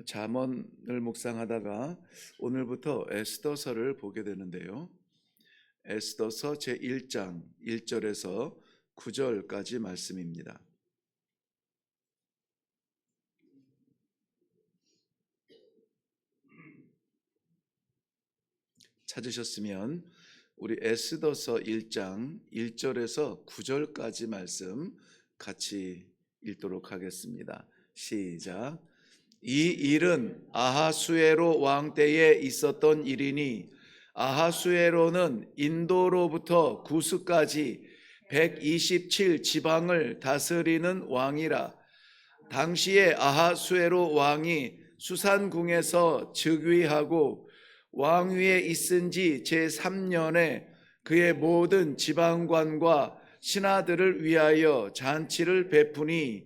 잠언을 묵상하다가 오늘부터 에스더서를 보게 되는데요. 에스더서 제1장 1절에서 9절까지 말씀입니다. 찾으셨으면 우리 에스더서 1장 1절에서 9절까지 말씀 같이 읽도록 하겠습니다. 시작. 이 일은 아하수에로 왕 때에 있었던 일이니 아하수에로는 인도로부터 구스까지 127 지방을 다스리는 왕이라. 당시에 아하수에로 왕이 수산궁에서 즉위하고 왕위에 있은 지 제3년에 그의 모든 지방관과 신하들을 위하여 잔치를 베푸니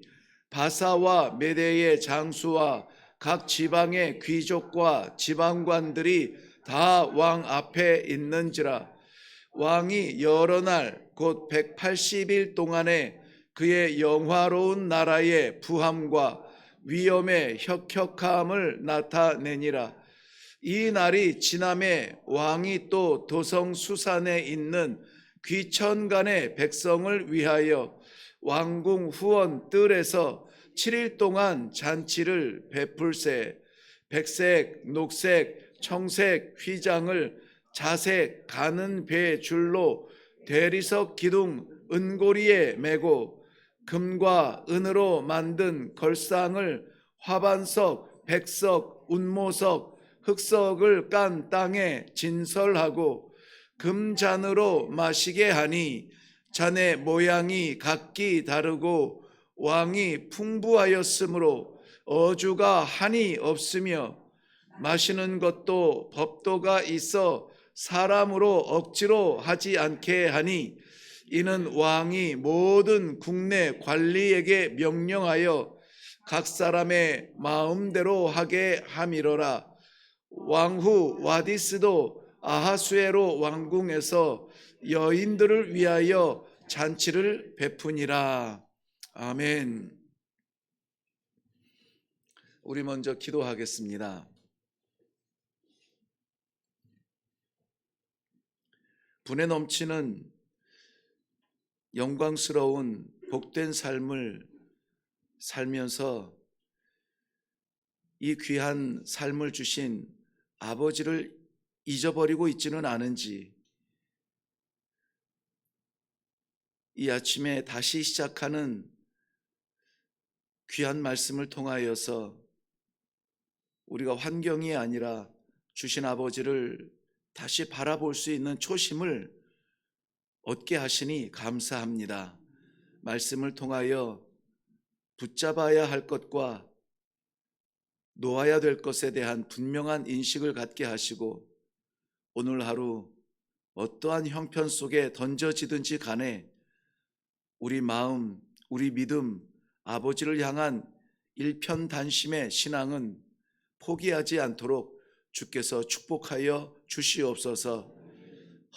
바사와 메대의 장수와 각 지방의 귀족과 지방관들이 다 왕 앞에 있는지라. 왕이 여러 날 곧 180일 동안에 그의 영화로운 나라의 부함과 위엄의 혁혁함을 나타내니라. 이 날이 지남에 왕이 또 도성 수산에 있는 귀천간의 백성을 위하여 왕궁 후원 뜰에서 7일 동안 잔치를 베풀세. 백색, 녹색, 청색 휘장을 자색 가는 배 줄로 대리석 기둥 은고리에 메고 금과 은으로 만든 걸상을 화반석, 백석, 운모석, 흑석을 깐 땅에 진설하고 금잔으로 마시게 하니 잔의 모양이 각기 다르고 왕이 풍부하였으므로 어주가 한이 없으며 마시는 것도 법도가 있어 사람으로 억지로 하지 않게 하니 이는 왕이 모든 국내 관리에게 명령하여 각 사람의 마음대로 하게 함이로라. 왕후 와디스도 아하수에로 왕궁에서 여인들을 위하여 잔치를 베푸니라. 아멘. 우리 먼저 기도하겠습니다. 분에 넘치는 영광스러운 복된 삶을 살면서 이 귀한 삶을 주신 아버지를 잊어버리고 있지는 않은지, 이 아침에 다시 시작하는 귀한 말씀을 통하여서 우리가 환경이 아니라 주신 아버지를 다시 바라볼 수 있는 초심을 얻게 하시니 감사합니다. 말씀을 통하여 붙잡아야 할 것과 놓아야 될 것에 대한 분명한 인식을 갖게 하시고 오늘 하루 어떠한 형편 속에 던져지든지 간에 우리 마음, 우리 믿음, 아버지를 향한 일편단심의 신앙은 포기하지 않도록 주께서 축복하여 주시옵소서.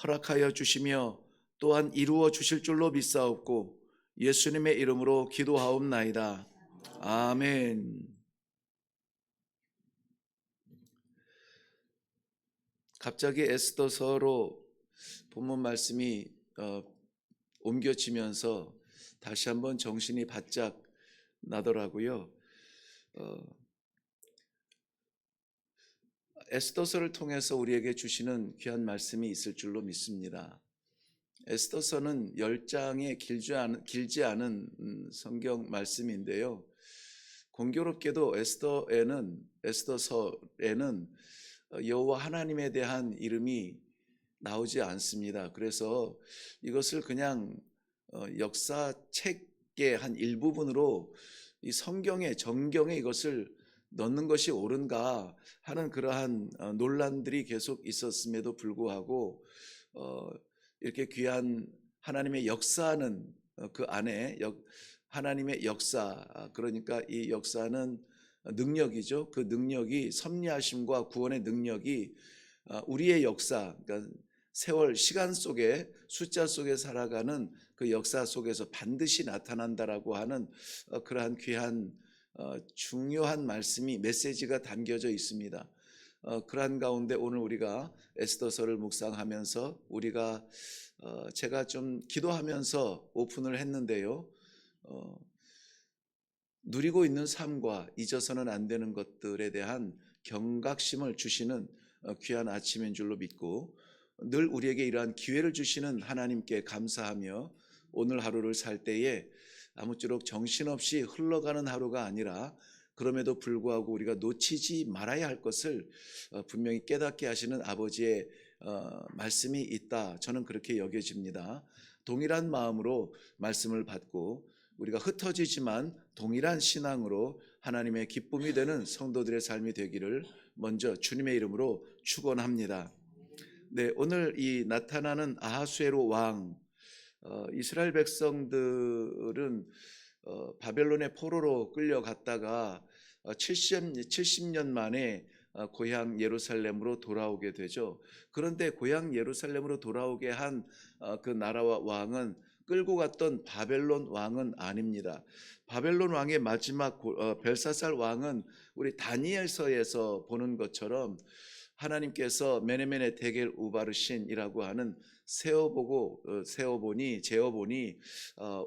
허락하여 주시며 또한 이루어 주실 줄로 믿사옵고 예수님의 이름으로 기도하옵나이다. 아멘. 갑자기 에스더서로 본문 말씀이 옮겨지면서 다시 한번 정신이 바짝 나더라고요. 에스더서를 통해서 우리에게 주시는 귀한 말씀이 있을 줄로 믿습니다. 에스더서는 10장에 길지 않은 성경 말씀인데요. 공교롭게도 에스더서에는 여호와 하나님에 대한 이름이 나오지 않습니다. 그래서 이것을 그냥 역사책의 한 일부분으로 이 정경에 이것을 넣는 것이 옳은가 하는 그러한 논란들이 계속 있었음에도 불구하고 이렇게 귀한 하나님의 역사는 그 안에 하나님의 역사, 그러니까 이 역사는 능력이죠. 그 능력이 섭리하심과 구원의 능력이 우리의 역사, 그러니까 세월 시간 속에 숫자 속에 살아가는 그 역사 속에서 반드시 나타난다라고 하는 그러한 귀한 중요한 말씀이 메시지가 담겨져 있습니다. 그러한 가운데 오늘 우리가 에스더서를 묵상하면서 제가 좀 기도하면서 오픈을 했는데요. 어, 누리고 있는 삶과 잊어서는 안 되는 것들에 대한 경각심을 주시는 귀한 아침인 줄로 믿고, 늘 우리에게 이러한 기회를 주시는 하나님께 감사하며 오늘 하루를 살 때에 아무쪼록 정신없이 흘러가는 하루가 아니라, 그럼에도 불구하고 우리가 놓치지 말아야 할 것을 분명히 깨닫게 하시는 아버지의 말씀이 있다, 저는 그렇게 여겨집니다. 동일한 마음으로 말씀을 받고 우리가 흩어지지만 동일한 신앙으로 하나님의 기쁨이 되는 성도들의 삶이 되기를 먼저 주님의 이름으로 축원합니다. 네, 오늘 이 나타나는 아하수에로 왕, 이스라엘 백성들은 바벨론의 포로로 끌려갔다가 70년 만에 고향 예루살렘으로 돌아오게 되죠. 그런데 고향 예루살렘으로 돌아오게 한 그 나라와 왕은 끌고 갔던 바벨론 왕은 아닙니다. 바벨론 왕의 마지막 벨사살 왕은 우리 다니엘서에서 보는 것처럼 하나님께서 메네메네 데겔 우바르신이라고 하는 재어보니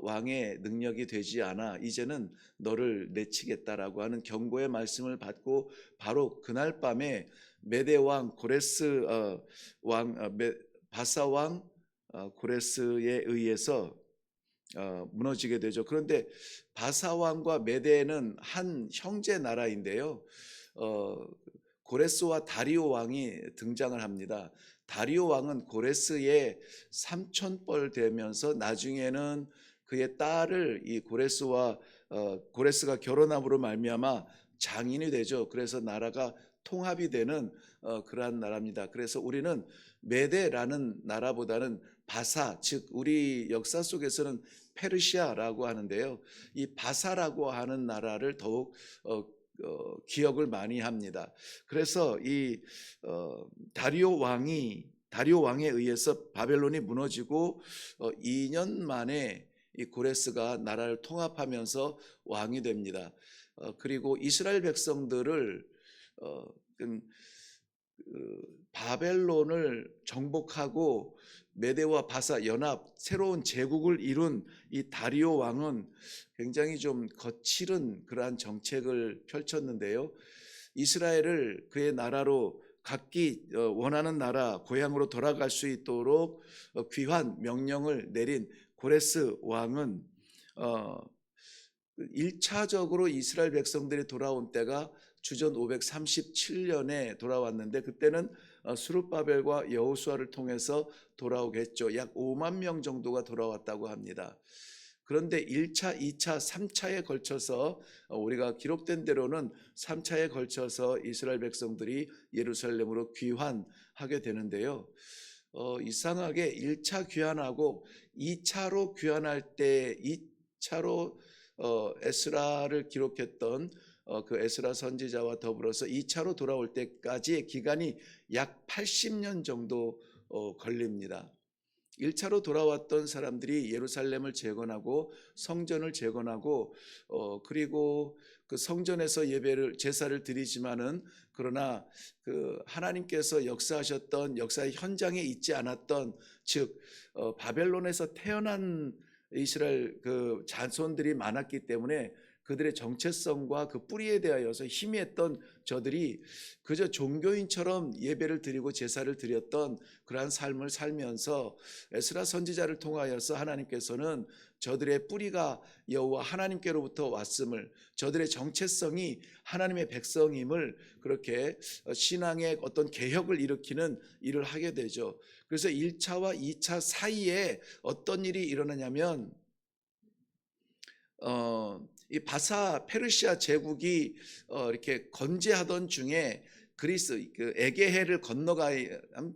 왕의 능력이 되지 않아 바사는 너를 내치겠다라고 하는 경고의 말씀을 받고 바로 그날 밤에 메대 왕 고레스 바사 왕 고레스에 의해서 무너지게 되죠. 그런데 바사 왕과 메대는 한 형제 나라인데요. 고레스와 다리오 왕이 등장을 합니다. 다리오 왕은 고레스의 삼촌뻘 되면서 나중에는 그의 딸을 이 고레스가 결혼함으로 말미암아 장인이 되죠. 그래서 나라가 통합이 되는 그러한 나라입니다. 그래서 우리는 메데라는 나라보다는 바사, 즉 우리 역사 속에서는 페르시아라고 하는데요. 이 바사라고 하는 나라를 더욱 기억을 많이 합니다. 그래서 이 다리오 왕에 의해서 바벨론이 무너지고 2년 만에 이 고레스가 나라를 통합하면서 왕이 됩니다. 그리고 이스라엘 백성들을 바벨론을 정복하고 메대와 바사 연합 새로운 제국을 이룬 이 다리오 왕은 굉장히 좀 거칠은 그러한 정책을 펼쳤는데요. 이스라엘을 그의 나라로 각기 원하는 나라 고향으로 돌아갈 수 있도록 귀환 명령을 내린 고레스 왕은 1차적으로 이스라엘 백성들이 돌아온 때가 주전 537년에 돌아왔는데, 그때는 스룹바벨과 여호수아를 통해서 돌아오겠죠. 약 5만 명 정도가 돌아왔다고 합니다. 그런데 1차, 2차, 3차에 걸쳐서 우리가 기록된 대로는 3차에 걸쳐서 이스라엘 백성들이 예루살렘으로 귀환하게 되는데요. 이상하게 1차 귀환하고 2차로 귀환할 때 2차로 에스라를 기록했던 그 에스라 선지자와 더불어서 2차로 돌아올 때까지의 기간이 약 80년 정도 걸립니다. 1차로 돌아왔던 사람들이 예루살렘을 재건하고 성전을 재건하고 그리고 그 성전에서 제사를 드리지만은, 그러나 그 하나님께서 역사하셨던 역사의 현장에 있지 않았던, 즉 바벨론에서 태어난 이스라엘 그 자손들이 많았기 때문에 그들의 정체성과 그 뿌리에 대하여서 희미했던 저들이 그저 종교인처럼 예배를 드리고 제사를 드렸던 그러한 삶을 살면서 에스라 선지자를 통하여서 하나님께서는 저들의 뿌리가 여호와 하나님께로부터 왔음을, 저들의 정체성이 하나님의 백성임을, 그렇게 신앙의 어떤 개혁을 일으키는 일을 하게 되죠. 그래서 1차와 2차 사이에 어떤 일이 일어나냐면 이 바사 페르시아 제국이 이렇게 건재하던 중에 그리스 그 에게해를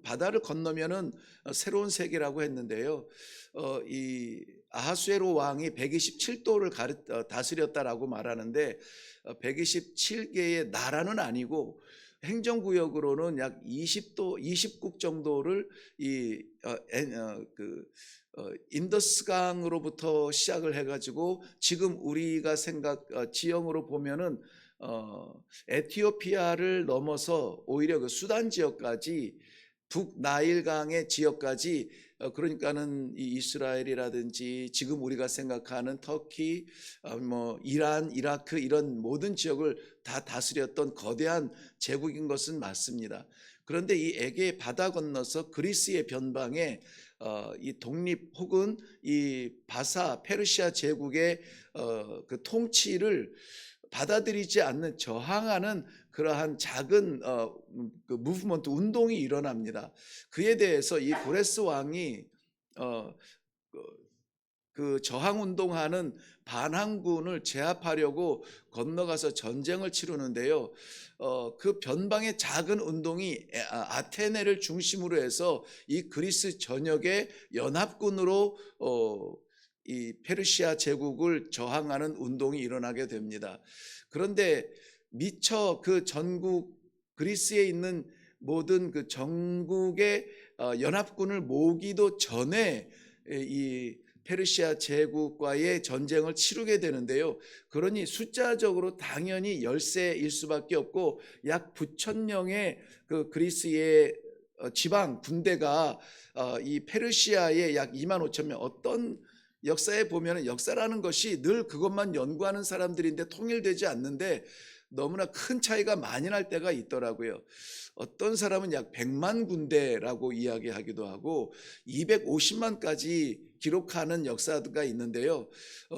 바다를 건너면은 새로운 세계라고 했는데요. 이 아하수에로 왕이 127도를 다스렸다라고 말하는데 127개의 나라는 아니고 행정구역으로는 약 20국 정도를 인더스강으로부터 시작을 해가지고 지금 우리가 지형으로 보면은 에티오피아를 넘어서 오히려 그 수단 지역까지 북나일강의 지역까지, 그러니까는 이 이스라엘이라든지 지금 우리가 생각하는 터키, 뭐 이란, 이라크 이런 모든 지역을 다 다스렸던 거대한 제국인 것은 맞습니다. 그런데 이 에게 바다 건너서 그리스의 변방에 이 독립 혹은 이 페르시아 제국의 그 통치를 받아들이지 않는, 저항하는 그러한 작은 그 무브먼트 운동이 일어납니다. 그에 대해서 이 고레스 왕이 그 저항 운동하는 반항군을 제압하려고 건너가서 전쟁을 치르는데요. 그 변방의 작은 운동이 아테네를 중심으로 해서 이 그리스 전역의 연합군으로 이 페르시아 제국을 저항하는 운동이 일어나게 됩니다. 그런데 미처 그 전국 그리스에 있는 모든 그 전국의 연합군을 모으기도 전에 이 페르시아 제국과의 전쟁을 치르게 되는데요. 그러니 숫자적으로 당연히 열세일 수밖에 없고 약 9,000명의 그 그리스의 지방 군대가 이 페르시아의 약 25,000명, 어떤 역사에 보면 역사라는 것이 늘 그것만 연구하는 사람들인데 통일되지 않는데 너무나 큰 차이가 많이 날 때가 있더라고요. 어떤 사람은 약 100만 군대라고 이야기하기도 하고 250만까지 기록하는 역사가 있는데요.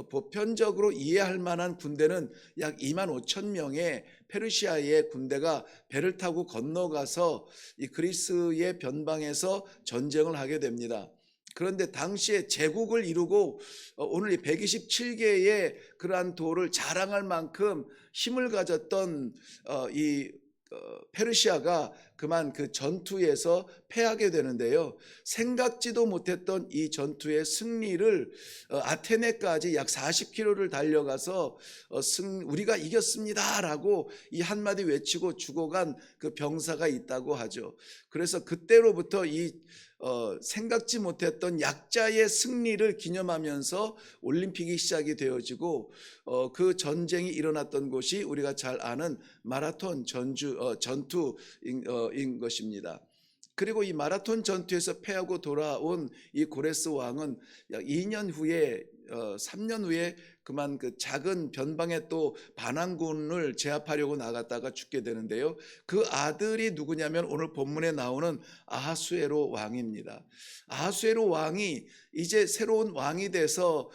보편적으로 이해할 만한 군대는 약 2만 5천 명의 페르시아의 군대가 배를 타고 건너가서 이 그리스의 변방에서 전쟁을 하게 됩니다. 그런데 당시에 제국을 이루고 오늘 이 127개의 그러한 도를 자랑할 만큼 힘을 가졌던 이 페르시아가 그만 그 전투에서 패하게 되는데요. 생각지도 못했던 이 전투의 승리를 아테네까지 약 40km를 달려가서 우리가 이겼습니다라고 이 한마디 외치고 죽어간 그 병사가 있다고 하죠. 그래서 그때로부터 이 생각지 못했던 약자의 승리를 기념하면서 올림픽이 시작이 되어지고 그 전쟁이 일어났던 곳이 우리가 잘 아는 마라톤 전투인 것입니다. 그리고 이 마라톤 전투에서 패하고 돌아온 이 고레스 왕은 약 2년 후에 3년 후에 그만 그 작은 변방에 또 반항군을 제압하려고 나갔다가 죽게 되는데요. 그 아들이 누구냐면 오늘 본문에 나오는 아하수에로 왕입니다. 아하수에로 왕이 이제 새로운 왕이 돼서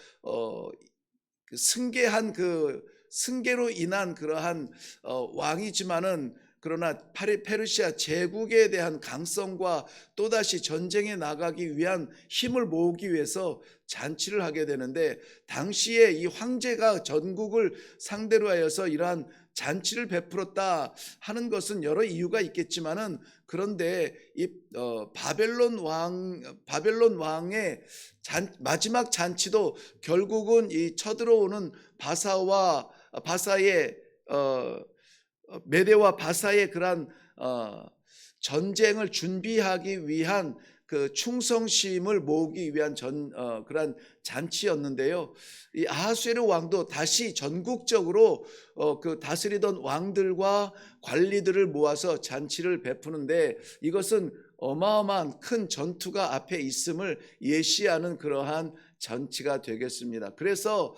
승계한 그 승계로 인한 그러한 왕이지만은 그러나 페르시아 제국에 대한 강성과 또다시 전쟁에 나가기 위한 힘을 모으기 위해서 잔치를 하게 되는데, 당시에 이 황제가 전국을 상대로 하여서 이러한 잔치를 베풀었다 하는 것은 여러 이유가 있겠지만은, 그런데 이 바벨론 왕의 마지막 잔치도 결국은 이 쳐들어오는 바사의 메대와 바사의 그러한 전쟁을 준비하기 위한 그 충성심을 모으기 위한 그러한 잔치였는데요. 이 아하수에르 왕도 다시 전국적으로 그 다스리던 왕들과 관리들을 모아서 잔치를 베푸는데, 이것은 어마어마한 큰 전투가 앞에 있음을 예시하는 그러한 잔치가 되겠습니다. 그래서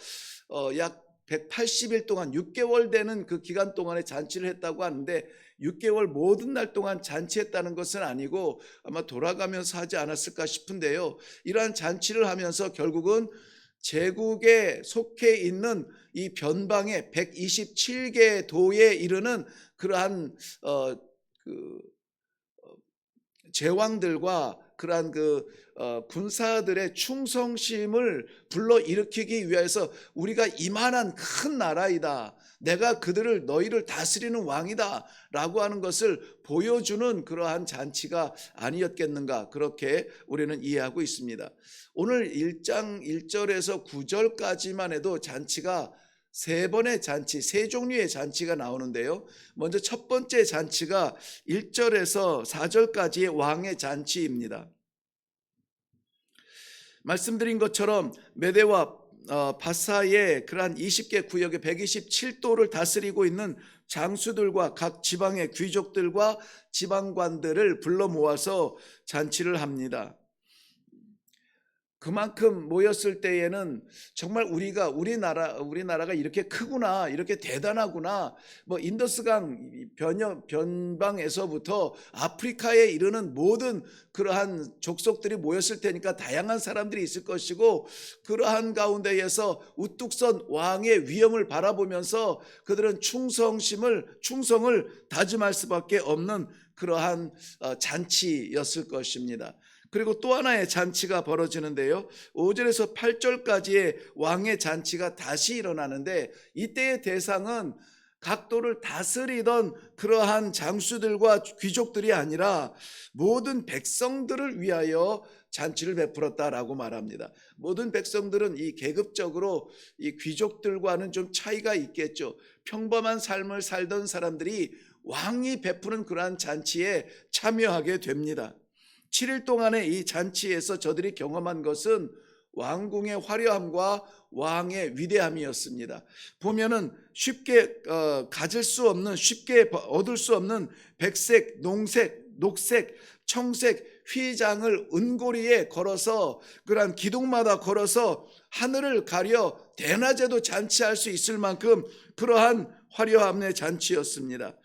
약 180일 동안 6개월 되는 그 기간 동안에 잔치를 했다고 하는데, 6개월 모든 날 동안 잔치했다는 것은 아니고 아마 돌아가면서 하지 않았을까 싶은데요. 이러한 잔치를 하면서 결국은 제국에 속해 있는 이 변방의 127개 도에 이르는 그러한 제왕들과 그러한 군사들의 충성심을 불러일으키기 위해서 우리가 이만한 큰 나라이다, 내가 너희를 다스리는 왕이다 라고 하는 것을 보여주는 그러한 잔치가 아니었겠는가, 그렇게 우리는 이해하고 있습니다. 오늘 1장 1절에서 9절까지만 해도 잔치가 세 번의 잔치, 세 종류의 잔치가 나오는데요. 먼저 첫 번째 잔치가 1절에서 4절까지의 왕의 잔치입니다. 말씀드린 것처럼 메대와 바사의 그러한 20개 구역의 127도를 다스리고 있는 장수들과 각 지방의 귀족들과 지방관들을 불러 모아서 잔치를 합니다. 그만큼 모였을 때에는 정말 우리나라가 이렇게 크구나, 이렇게 대단하구나. 뭐 인더스강 변방에서부터 아프리카에 이르는 모든 그러한 족속들이 모였을 테니까 다양한 사람들이 있을 것이고, 그러한 가운데에서 우뚝 선 왕의 위엄을 바라보면서 그들은 충성을 다짐할 수밖에 없는 그러한 잔치였을 것입니다. 그리고 또 하나의 잔치가 벌어지는데요. 5절에서 8절까지의 왕의 잔치가 다시 일어나는데, 이때의 대상은 각도를 다스리던 그러한 장수들과 귀족들이 아니라 모든 백성들을 위하여 잔치를 베풀었다라고 말합니다. 모든 백성들은 이 계급적으로 이 귀족들과는 좀 차이가 있겠죠. 평범한 삶을 살던 사람들이 왕이 베푸는 그러한 잔치에 참여하게 됩니다. 7일 동안의 이 잔치에서 저들이 경험한 것은 왕궁의 화려함과 왕의 위대함이었습니다. 보면은 쉽게 가질 수 없는, 쉽게 얻을 수 없는 백색, 농색, 녹색, 청색 휘장을 은고리에 걸어서, 그러한 기둥마다 걸어서 하늘을 가려 대낮에도 잔치할 수 있을 만큼 그러한 화려함의 잔치였습니다.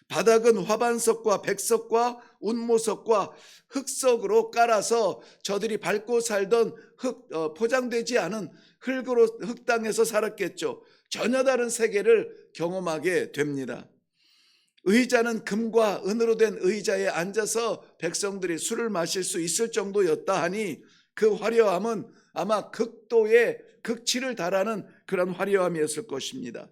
바닥은 화반석과 백석과 운모석과 흑석으로 깔아서 저들이 밟고 살던 포장되지 않은 흙 땅에서 살았겠죠. 전혀 다른 세계를 경험하게 됩니다. 의자는 금과 은으로 된 의자에 앉아서 백성들이 술을 마실 수 있을 정도였다 하니, 그 화려함은 아마 극치를 달하는 그런 화려함이었을 것입니다.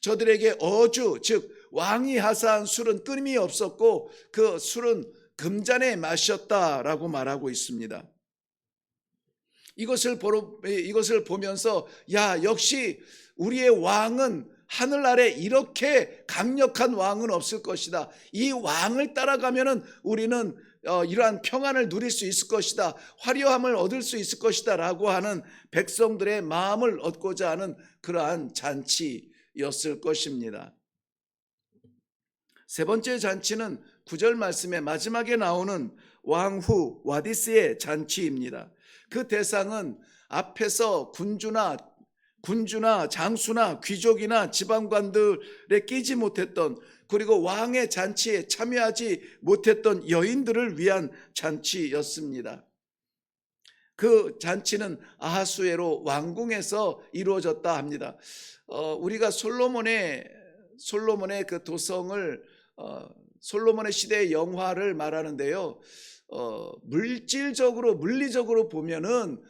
저들에게 어주, 즉 왕이 하사한 술은 끊임이 없었고, 그 술은 금잔에 마셨다라고 말하고 있습니다. 이것을 보면서 역시 우리의 왕은 하늘 아래 이렇게 강력한 왕은 없을 것이다. 이 왕을 따라가면은 우리는 이러한 평안을 누릴 수 있을 것이다. 화려함을 얻을 수 있을 것이다 라고 하는 백성들의 마음을 얻고자 하는 그러한 잔치였을 것입니다. 세 번째 잔치는 9절 말씀의 마지막에 나오는 왕후 와디스의 잔치입니다. 그 대상은 앞에서 군주나 장수나 귀족이나 지방관들에 끼지 못했던, 그리고 왕의 잔치에 참여하지 못했던 여인들을 위한 잔치였습니다. 그 잔치는 아하수에로 왕궁에서 이루어졌다 합니다. 우리가 솔로몬의 그 도성을 솔로몬의 시대의 영화를 말하는데요. 물리적으로 보면은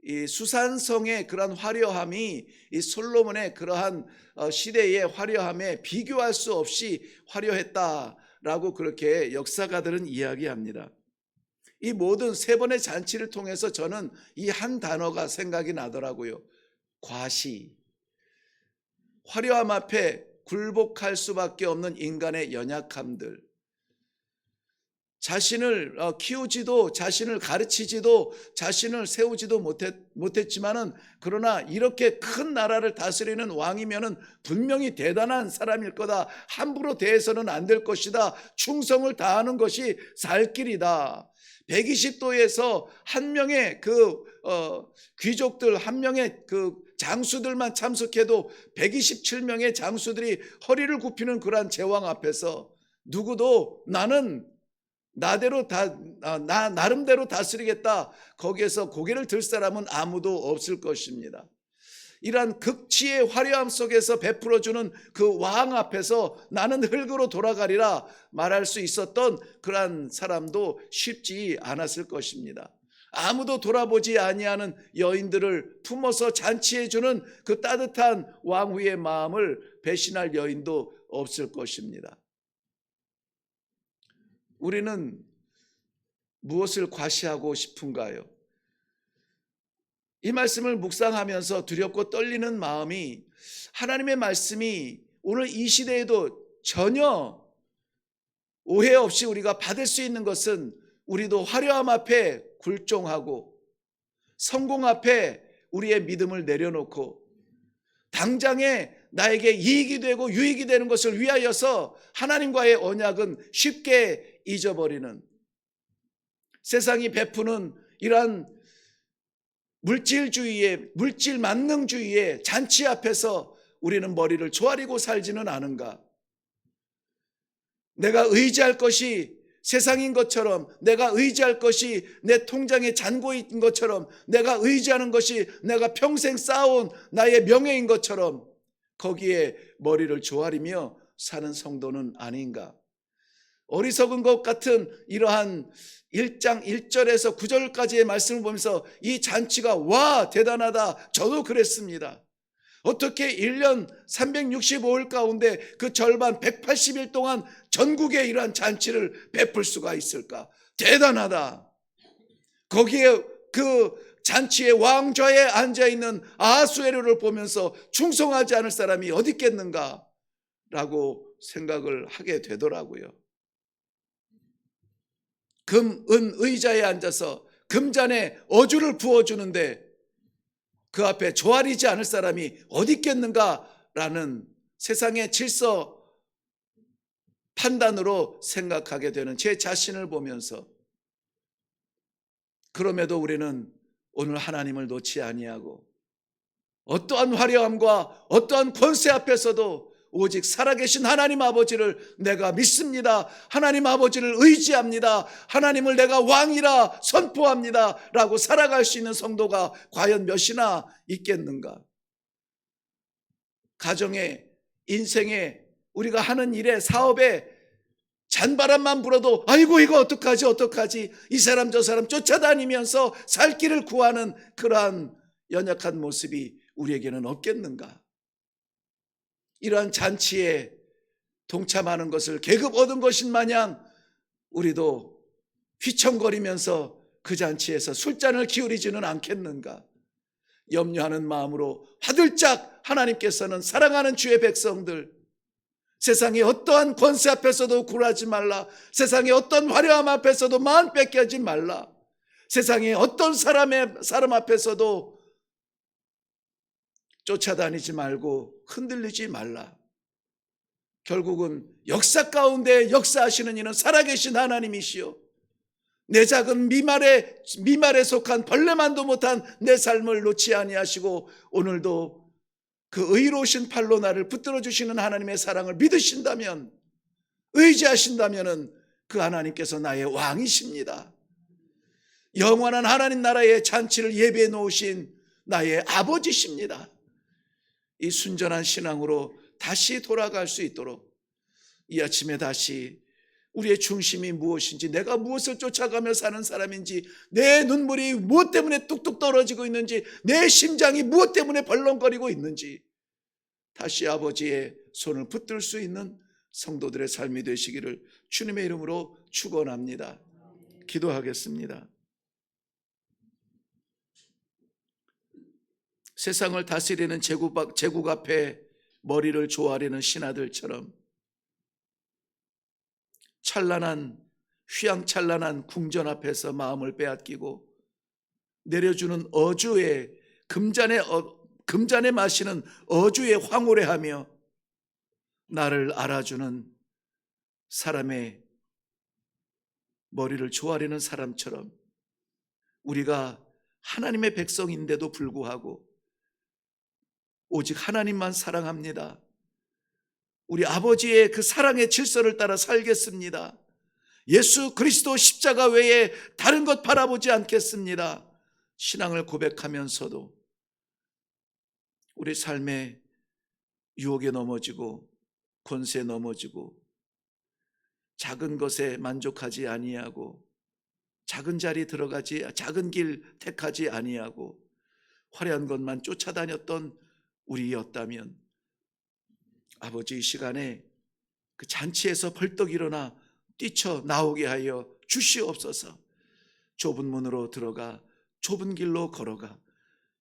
이 수산성의 그러한 화려함이 이 솔로몬의 그러한 시대의 화려함에 비교할 수 없이 화려했다라고 그렇게 역사가들은 이야기합니다. 이 모든 세 번의 잔치를 통해서 저는 이 한 단어가 생각이 나더라고요. 과시. 화려함 앞에 굴복할 수밖에 없는 인간의 연약함들, 자신을 키우지도, 자신을 가르치지도, 자신을 세우지도 못했지만은, 그러나 이렇게 큰 나라를 다스리는 왕이면은 분명히 대단한 사람일 거다. 함부로 대해서는 안 될 것이다. 충성을 다하는 것이 살 길이다. 120도에서 한 명의 귀족들, 한 명의 장수들만 참석해도 127명의 장수들이 허리를 굽히는 그러한 제왕 앞에서 누구도 나는 나름대로 다스리겠다, 거기에서 고개를 들 사람은 아무도 없을 것입니다. 이러한 극치의 화려함 속에서 베풀어주는 그 왕 앞에서 나는 흙으로 돌아가리라 말할 수 있었던 그러한 사람도 쉽지 않았을 것입니다. 아무도 돌아보지 아니하는 여인들을 품어서 잔치해주는 그 따뜻한 왕후의 마음을 배신할 여인도 없을 것입니다. 우리는 무엇을 과시하고 싶은가요? 이 말씀을 묵상하면서 두렵고 떨리는 마음이, 하나님의 말씀이 오늘 이 시대에도 전혀 오해 없이 우리가 받을 수 있는 것은, 우리도 화려함 앞에 굴종하고 성공 앞에 우리의 믿음을 내려놓고 당장에 나에게 이익이 되고 유익이 되는 것을 위하여서 하나님과의 언약은 쉽게 잊어버리는, 세상이 베푸는 이러한 물질주의의, 물질 만능주의의 잔치 앞에서 우리는 머리를 조아리고 살지는 않은가? 내가 의지할 것이 세상인 것처럼, 내가 의지할 것이 내 통장에 잔고인 것처럼, 내가 의지하는 것이 내가 평생 쌓아온 나의 명예인 것처럼 거기에 머리를 조아리며 사는 성도는 아닌가? 어리석은 것 같은 이러한 1장 1절에서 9절까지의 말씀을 보면서 이 잔치가 와 대단하다, 저도 그랬습니다. 어떻게 1년 365일 가운데 그 절반 180일 동안 전국에 이러한 잔치를 베풀 수가 있을까? 대단하다. 거기에 그 잔치의 왕좌에 앉아있는 아하수에로를 보면서 충성하지 않을 사람이 어디 있겠는가? 라고 생각을 하게 되더라고요. 금, 은 의자에 앉아서 금잔에 어주를 부어주는데 그 앞에 조아리지 않을 사람이 어디 있겠는가라는 세상의 질서 판단으로 생각하게 되는 제 자신을 보면서, 그럼에도 우리는 오늘 하나님을 놓지 아니하고 어떠한 화려함과 어떠한 권세 앞에서도 오직 살아계신 하나님 아버지를 내가 믿습니다, 하나님 아버지를 의지합니다, 하나님을 내가 왕이라 선포합니다 라고 살아갈 수 있는 성도가 과연 몇이나 있겠는가? 가정에, 인생에, 우리가 하는 일에, 사업에 잔바람만 불어도 아이고 이거 어떡하지 이 사람 저 사람 쫓아다니면서 살 길을 구하는 그러한 연약한 모습이 우리에게는 없겠는가? 이러한 잔치에 동참하는 것을 계급 얻은 것인 마냥 우리도 휘청거리면서 그 잔치에서 술잔을 기울이지는 않겠는가? 염려하는 마음으로 화들짝 하나님께서는 사랑하는 주의 백성들, 세상의 어떠한 권세 앞에서도 굴하지 말라, 세상의 어떤 화려함 앞에서도 마음 뺏기지 말라, 세상의 어떤 사람 앞에서도 쫓아다니지 말고 흔들리지 말라. 결국은 역사 가운데 역사하시는 이는 살아계신 하나님이시요, 내 작은 미말에 속한 벌레만도 못한 내 삶을 놓지 아니하시고 오늘도 그 의로우신 팔로 나를 붙들어 주시는 하나님의 사랑을 믿으신다면, 의지하신다면 그 하나님께서 나의 왕이십니다. 영원한 하나님 나라의 잔치를 예비해 놓으신 나의 아버지십니다. 이 순전한 신앙으로 다시 돌아갈 수 있도록 이 아침에 다시 우리의 중심이 무엇인지, 내가 무엇을 쫓아가며 사는 사람인지, 내 눈물이 무엇 때문에 뚝뚝 떨어지고 있는지, 내 심장이 무엇 때문에 벌렁거리고 있는지 다시 아버지의 손을 붙들 수 있는 성도들의 삶이 되시기를 주님의 이름으로 축원합니다. 기도하겠습니다. 세상을 다스리는 제국 앞에 머리를 조아리는 신하들처럼 찬란한, 휘황찬란한 궁전 앞에서 마음을 빼앗기고 내려주는 어주의 금잔에 마시는 어주의 황홀해하며 나를 알아주는 사람의 머리를 조아리는 사람처럼 우리가 하나님의 백성인데도 불구하고 오직 하나님만 사랑합니다, 우리 아버지의 그 사랑의 질서를 따라 살겠습니다, 예수 그리스도 십자가 외에 다른 것 바라보지 않겠습니다, 신앙을 고백하면서도 우리 삶의 유혹에 넘어지고 권세에 넘어지고 작은 것에 만족하지 아니하고 작은 자리 들어가지, 작은 길 택하지 아니하고 화려한 것만 쫓아다녔던 우리였다면 아버지, 이 시간에 그 잔치에서 벌떡 일어나 뛰쳐나오게 하여 주시옵소서. 좁은 문으로 들어가 좁은 길로 걸어가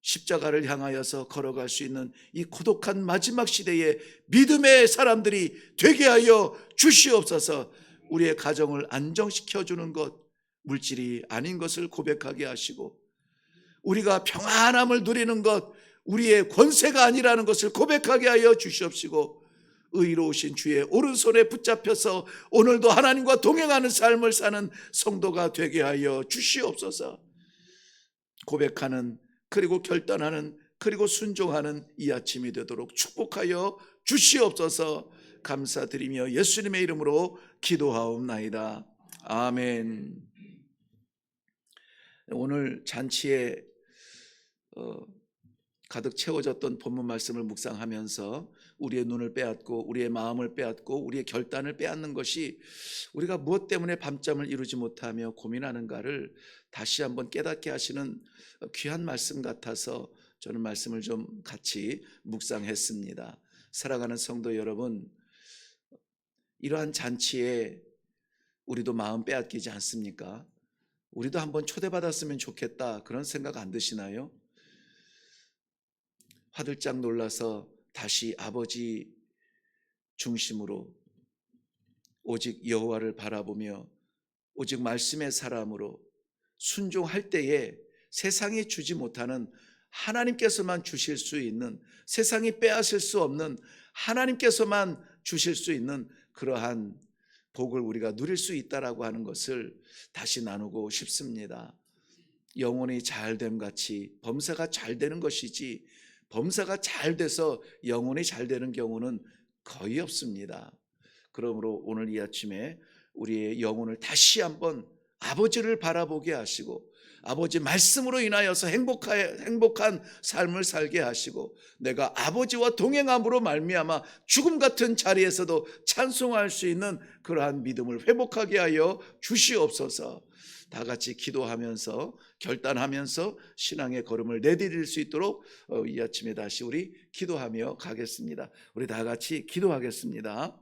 십자가를 향하여서 걸어갈 수 있는 이 고독한 마지막 시대에 믿음의 사람들이 되게 하여 주시옵소서. 우리의 가정을 안정시켜주는 것, 물질이 아닌 것을 고백하게 하시고, 우리가 평안함을 누리는 것, 우리의 권세가 아니라는 것을 고백하게 하여 주시옵시고, 의로우신 주의 오른손에 붙잡혀서 오늘도 하나님과 동행하는 삶을 사는 성도가 되게 하여 주시옵소서. 고백하는, 그리고 결단하는, 그리고 순종하는 이 아침이 되도록 축복하여 주시옵소서. 감사드리며 예수님의 이름으로 기도하옵나이다. 아멘. 오늘 잔치에 가득 채워졌던 본문 말씀을 묵상하면서 우리의 눈을 빼앗고 우리의 마음을 빼앗고 우리의 결단을 빼앗는 것이 우리가 무엇 때문에 밤잠을 이루지 못하며 고민하는가를 다시 한번 깨닫게 하시는 귀한 말씀 같아서 저는 말씀을 좀 같이 묵상했습니다. 사랑하는 성도 여러분, 이러한 잔치에 우리도 마음 빼앗기지 않습니까? 우리도 한번 초대받았으면 좋겠다, 그런 생각 안 드시나요? 화들짝 놀라서 다시 아버지 중심으로 오직 여호와를 바라보며 오직 말씀의 사람으로 순종할 때에 세상이 주지 못하는, 하나님께서만 주실 수 있는, 세상이 빼앗을 수 없는, 하나님께서만 주실 수 있는 그러한 복을 우리가 누릴 수 있다라고 하는 것을 다시 나누고 싶습니다. 영혼이 잘됨 같이 범사가 잘 되는 것이지, 범사가 잘 돼서 영혼이 잘 되는 경우는 거의 없습니다. 그러므로 오늘 이 아침에 우리의 영혼을 다시 한번 아버지를 바라보게 하시고, 아버지 말씀으로 인하여서 행복한 삶을 살게 하시고, 내가 아버지와 동행함으로 말미암아 죽음 같은 자리에서도 찬송할 수 있는 그러한 믿음을 회복하게 하여 주시옵소서. 다 같이 기도하면서 결단하면서 신앙의 걸음을 내디딜 수 있도록 이 아침에 다시 우리 기도하며 가겠습니다. 우리 다 같이 기도하겠습니다.